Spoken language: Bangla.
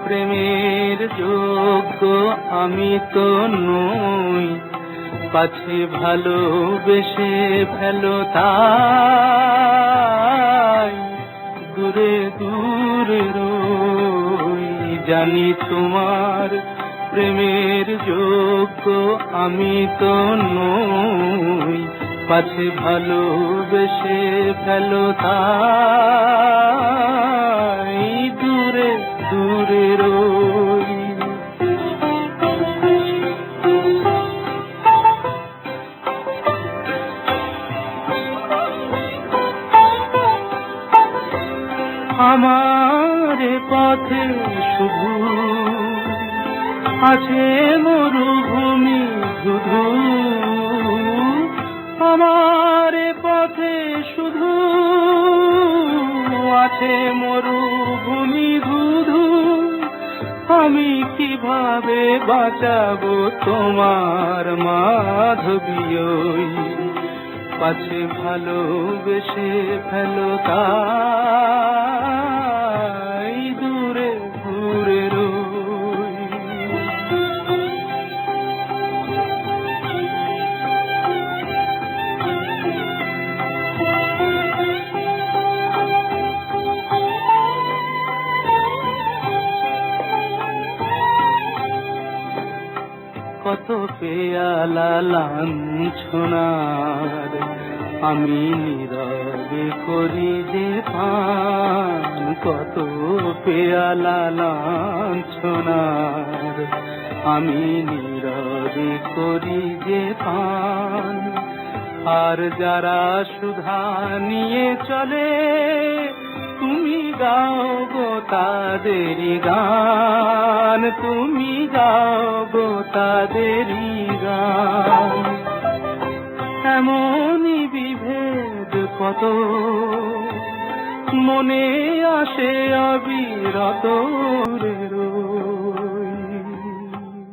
প্রেমের যোগ্য আমি তো নই, পাছে ভালোবেসে ফেলো তাই দূরে দূরে রই। জানি তোমার প্রেমের যোগ্য আমি তো নই, পাছে ভালোবেসে ফেলো তাই দূরে দূরে রই। আমার পথে শুধু আছে মরুভূমি ধুধু, আমার পথে শুধু আছে মরুভূমি ধুধু। আমি কিভাবে বাঁচাবো তোমার মাধবী, পাছে ভালোবেসে ফেলো তাই দূরে দূরে রই। কত পেয়ালা লাঞ্ছনার আমি নীরবে করি যে পান, কত পেয়ালা লাঞ্ছনার আমি নীরবে করি যে পান। আর যারা সুধা নিয়ে চলে তুমি গাও গো তাদেরই গান, তুমি গাও গো তাদেরই গান। এমনই বিভেদ কত মনে আসে অবিরত রে।